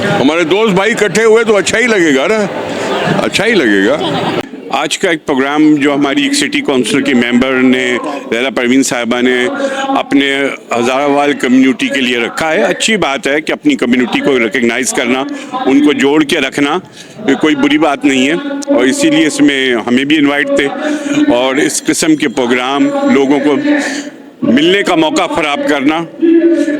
हमारे दोस्त भाई इकट्ठे हुए तो अच्छा ही लगेगा ना, अच्छा ही लगेगा। आज का एक प्रोग्राम जो हमारी एक सिटी काउंसिल की मेंबर ने, लैला परवीन साहिबा ने अपने हज़ारावाल कम्युनिटी के लिए रखा है। अच्छी बात है कि अपनी कम्युनिटी को रिकग्नाइज़ करना, उनको जोड़ के रखना, ये कोई बुरी बात नहीं है, और इसीलिए इसमें हमें भी इनवाइट थे। और इस किस्म के प्रोग्राम लोगों को मिलने का मौका फराहम करना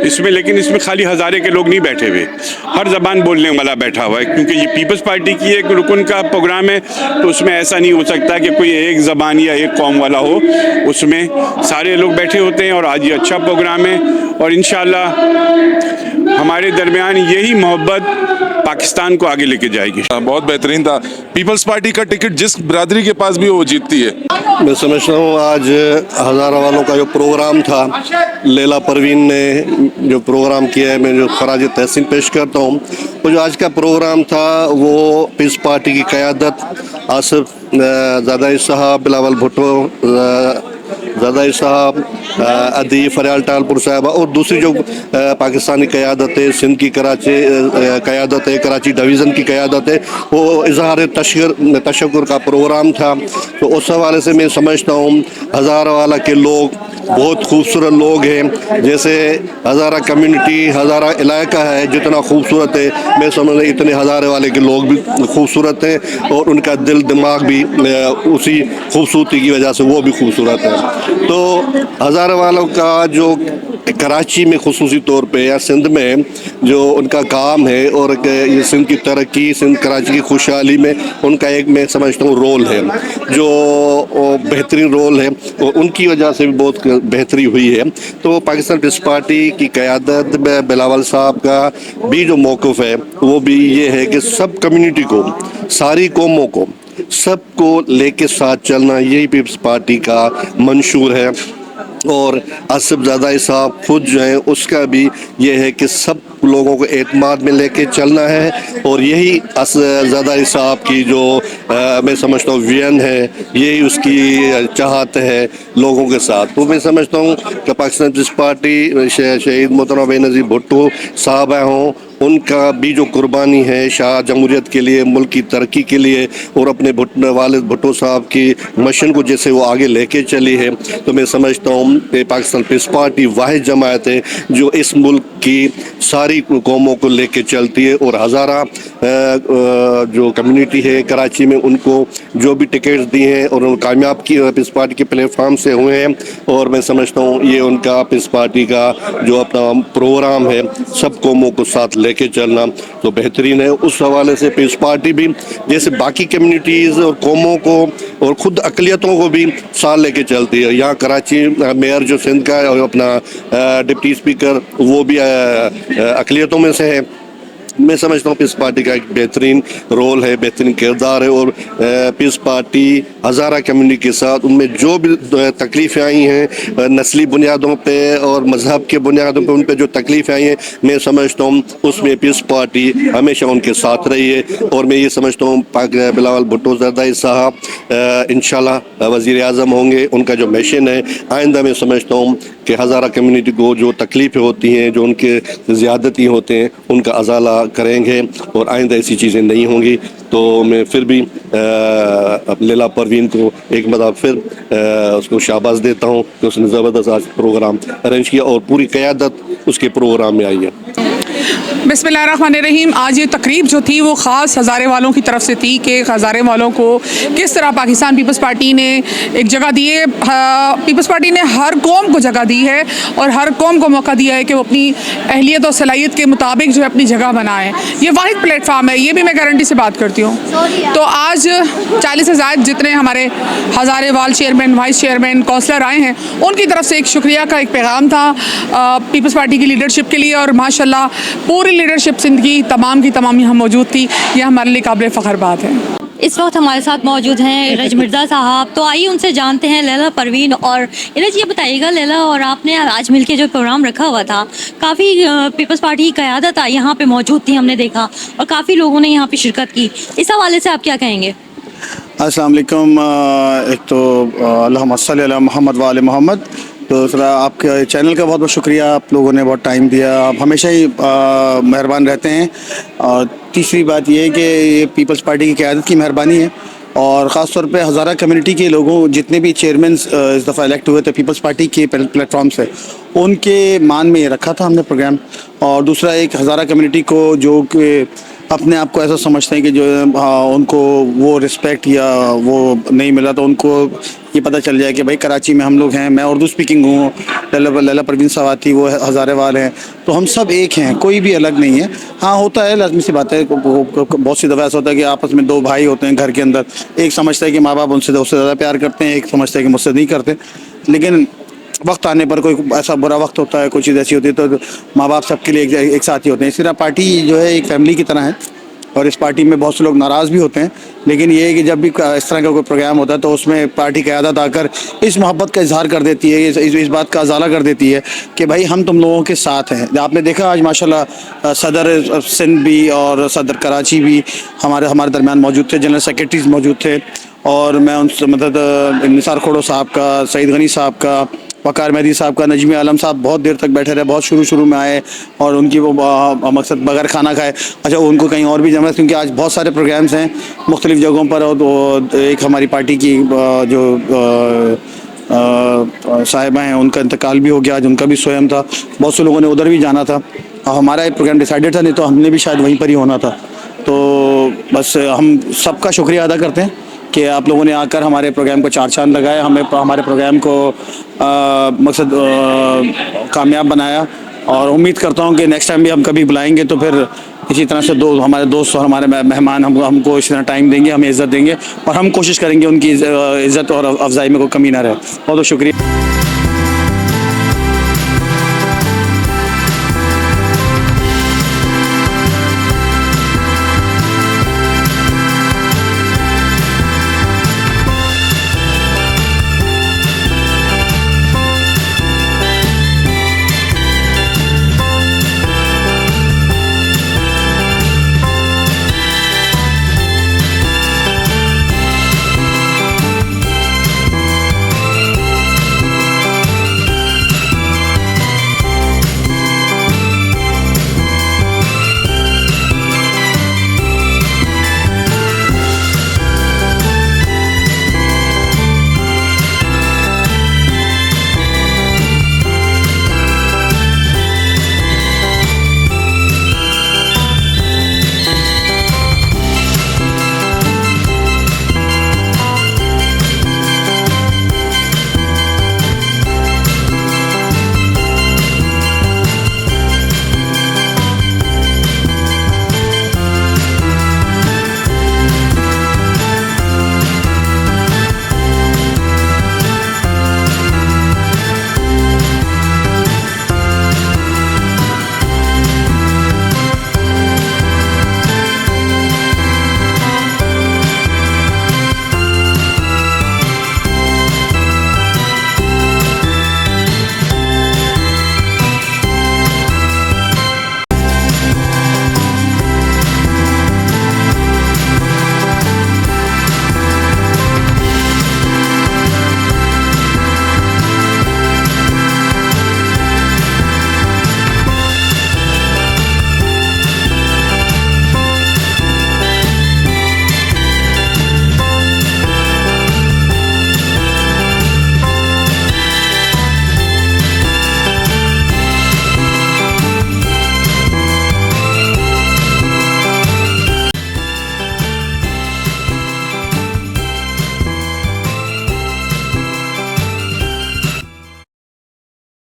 इसमें, लेकिन इसमें खाली हज़ारे के लोग नहीं बैठे हुए, हर ज़बान बोलने वाला बैठा हुआ है, क्योंकि ये पीपल्स पार्टी की एक रुकन का प्रोग्राम है। तो उसमें ऐसा नहीं हो सकता कि कोई एक ज़बान या एक कौम वाला हो, उसमें सारे लोग बैठे होते हैं। और आज ये अच्छा प्रोग्राम है, और इंशाअल्लाह हमारे दरमियान यही मोहब्बत पाकिस्तान को आगे लेके जाएगी। बहुत बेहतरीन था। पीपल्स पार्टी का टिकट जिस बिरादरी के पास भी वो जीतती है। मैं समझता हूँ आज हज़ारावालों का जो प्रोग्राम था, लैला परवीन ने जो प्रोग्राम किया है, मैं जो खराज तहसीन पेश करता हूँ। वो जो आज का प्रोग्राम था वो पीपल्स पार्टी की क़यादत आसिफ ज़रदारी साहब, बिलावल भुट्टो ज़रदारी साहब, अदी फरियाल टालपुर साहब और दूसरी जो पाकिस्तानी क़यादत है, सिंध की कराची क़यादत है, कराची डिवीज़न की क़यादत है, वो इज़हार तशक्कुर का प्रोग्राम था। तो उस हवाले से मैं समझता हूँ हज़ारावाला के लोग बहुत खूबसूरत लोग हैं। जैसे हज़ारा कम्युनिटी, हज़ारा इलाका है जितना खूबसूरत है, मैं समझता इतने हज़ारे वाले के लोग भी खूबसूरत हैं, और उनका दिल दिमाग भी उसी खूबसूरती की वजह से वो भी खूबसूरत है। तो हज़ारा वालों का जो कराची में खुसूसी तौर पे या सिंध में जो उनका काम है, और ये सिंध की तरक्की, सिंध कराची की खुशहाली में उनका एक मैं समझता हूँ रोल है, जो बेहतरीन रोल है, और उनकी वजह से भी बहुत बेहतरी हुई है। तो पाकिस्तान पीपल्स पार्टी की क़यादत में बिलावल साहब का भी जो मौक़िफ़ है वो भी ये है कि सब कम्युनिटी को, सारी कौमों को, सबको लेके साथ चलना, यही पीपल्स पार्टी का मंशूर है। और आसिफ ज़रदारी साहब खुद जो है उसका भी ये है कि सब लोगों को एतमाद में लेके चलना है, और यही ज़रदारी साहब की जो मैं समझता हूँ विजन है, यही उसकी चाहत है लोगों के साथ। तो मैं समझता हूँ कि पाकिस्तान पीपल्स पार्टी शहीद मोहतरम बेनज़ीर भुट्टो साहब हों, उनका भी जो कुर्बानी है शाह जमहूरियत के लिए, मुल्क की तरक्की के लिए, और अपने वालिद भुट्टो साहब की मिशन को जैसे वो आगे लेके चली है, तो मैं समझता हूँ कि पाकिस्तान पीपल्स पार्टी वाहिद जमात है जो इस मुल्क की सारी कौमों को लेके चलती है। और हज़ारा जो कम्युनिटी है कराची में, उनको जो भी टिकट्स दी हैं और उन कामयाब की पीपल्स पार्टी के प्लेटफार्म से हुए हैं, और मैं समझता हूँ ये उनका पीपल्स पार्टी का जो अपना प्रोग्राम है सब कौमों को साथ लेके चलना तो बेहतरीन है। उस हवाले से पीपल्स पार्टी भी जैसे बाकी कम्युनिटीज़ और कौमों को और ख़ुद अक़लियतों को भी साथ लेके चलती है। यहाँ कराची मेयर जो सिंध का और अपना डिप्टी स्पीकर वो भी अक़लियतों में से है। मैं समझता हूँ पीपल्स पार्टी का एक बेहतरीन रोल है, बेहतरीन किरदार है, और पीपल्स पार्टी हज़ारा कम्युनिटी के साथ उनमें जो भी तकलीफ़ें आई हैं नस्ली बुनियादों पे और मज़हब के बुनियादों पे, उन पे जो तकलीफ़ें आई हैं, मैं समझता हूँ उसमें पीपल्स पार्टी हमेशा उनके साथ रही है। और मैं ये समझता हूँ बिलावल भुट्टो ज़रदारी साहब इंशाल्लाह वज़ीर आज़म होंगे, उनका जो मिशन है आइंदा मैं समझता हूँ कि हज़ारा कम्युनिटी को जो तकलीफ़ें होती हैं, जो उनके ज़्यादती होते हैं, उनका अज़ाला करेंगे और आइंदा ऐसी चीज़ें नहीं होंगी। तो मैं फिर भी लैला परवीन को एक मरतबा फिर उसको शाबाश देता हूँ कि उसने ज़बरदस्त आज प्रोग्राम अरेंज किया और पूरी क़यादत उसके प्रोग्राम में आई है। बिस्मिल्लाहिर्रहमानिर्रहीम। आज ये तकरीब जो थी वो ख़ास हज़ारे वालों की तरफ से थी कि हज़ारे वालों को किस तरह पाकिस्तान पीपल्स पार्टी ने एक जगह दी है। पीपल्स पार्टी ने हर कौम को जगह दी है और हर कौम को मौका दिया है कि वो अपनी अहलियत और सलाहियत के मुताबिक जो है अपनी जगह बनाए। ये वाहिद प्लेटफार्म है, ये भी मैं गारंटी से बात करती हूँ। तो आज 40 से ज़ायद जितने हमारे हज़ारे वाल चेयरमैन, वाइस चेयरमैन, काउंसलर आए हैं, उनकी तरफ से एक शुक्रिया का एक पैगाम था पीपल्स पार्टी की लीडरशिप के लिए। और माशाल्लाह पूरी लीडरशिप सिंध की तमाम यहाँ मौजूद थी। यह हमारे लिए काबिल फ़ख्र बात है। इस वक्त हमारे साथ मौजूद हैं रज मिर्ज़ा साहब। तो आइए उनसे जानते हैं लैला परवीन। और इन्हें ये बताइएगा लैला, और आपने आज मिल के जो प्रोग्राम रखा हुआ था, काफ़ी पीपल्स पार्टी की क़यादत यहाँ पे मौजूद थी, हमने देखा, और काफ़ी लोगों ने यहाँ पे शिरकत की। इस हवाले से आप क्या कहेंगे? अस्सलाम वालेकुम। एक तो अल्लाहुम्मा सल्ली अला मोहम्मद व आले मोहम्मद। تو ذرا آپ کے چینل کا بہت بہت شکریہ, آپ لوگوں نے بہت ٹائم دیا, آپ ہمیشہ ہی مہربان رہتے ہیں. اور تیسری بات یہ ہے کہ یہ پیپلز پارٹی کی قیادت کی مہربانی ہے, اور خاص طور پہ ہزارہ کمیونٹی کے لوگوں جتنے بھی چیئرمینس اس دفعہ الیکٹ ہوئے تھے پیپلز پارٹی کے پلیٹ فارم سے, ان کے مان میں یہ رکھا تھا ہم نے پروگرام. اور دوسرا ایک ہزارہ کمیونٹی کو جو کہ اپنے آپ کو ایسا سمجھتے ہیں کہ جو ان کو وہ رسپیکٹ یا وہ نہیں ملا, تو ان کو یہ پتہ چل جائے کہ بھائی کراچی میں ہم لوگ ہیں, میں اردو اسپیکنگ ہوں, لیلا پروین سواتی وہ ہزارے وال ہیں, تو ہم سب ایک ہیں, کوئی بھی الگ نہیں ہے. ہاں ہوتا ہے, لازمی سی بات ہے, بہت سی دفعہ ایسا ہوتا ہے کہ آپس میں دو بھائی ہوتے ہیں گھر کے اندر, ایک سمجھتا ہے کہ ماں باپ ان سے زیادہ پیار کرتے ہیں, ایک سمجھتا ہے کہ مجھ سے نہیں کرتے. لیکن وقت آنے پر کوئی ایسا برا وقت ہوتا ہے, کوئی چیز ایسی ہوتی ہے, تو ماں باپ سب کے لیے ایک ساتھ ہی ہوتے ہیں. اس طرح پارٹی جو ہے ایک فیملی کی طرح ہے, اور اس پارٹی میں بہت سے لوگ ناراض بھی ہوتے ہیں, لیکن یہ ہے کہ جب بھی اس طرح کا کوئی پروگرام ہوتا ہے تو اس میں پارٹی قیادت آ کر اس محبت کا اظہار کر دیتی ہے, اس بات کا ازالہ کر دیتی ہے کہ بھائی ہم تم لوگوں کے ساتھ ہیں. آپ نے دیکھا آج ماشاءاللہ صدر سندھ بھی اور صدر کراچی بھی ہمارے درمیان موجود تھے, جنرل سیکرٹریز موجود تھے, اور میں ان سے مدد نثار کھوڑو صاحب کا, سعید غنی صاحب کا, وقار مہدی صاحب کا, نجمی عالم صاحب بہت دیر تک بیٹھے رہے, بہت شروع میں آئے, اور ان کی وہ مقصد بغیر کھانا کھائے. اچھا ان کو کہیں اور بھی جمع, کیونکہ آج بہت سارے پروگرامز ہیں مختلف جگہوں پر, اور ایک ہماری پارٹی کی جو صاحبہ ہیں ان کا انتقال بھی ہو گیا, آج ان کا بھی سوئم تھا, بہت سے لوگوں نے ادھر بھی جانا تھا, ہمارا ایک پروگرام ڈیسائیڈڈ تھا, نہیں تو ہم نے بھی شاید وہیں پر ہی ہونا تھا. تو بس ہم سب کا شکریہ ادا کرتے ہیں کہ آپ لوگوں نے آ کر ہمارے پروگرام کو چار چاند لگایا, ہمارے پروگرام کو مقصد کامیاب بنایا. اور امید کرتا ہوں کہ نیکسٹ ٹائم بھی ہم کبھی بلائیں گے تو پھر اسی طرح سے ہمارے دوست اور ہمارے مہمان ہم کو اسی طرح ٹائم دیں گے, ہمیں عزت دیں گے, اور ہم کوشش کریں گے ان کی عزت اور افزائی میں کوئی کمی نہ رہے. بہت بہت شکریہ.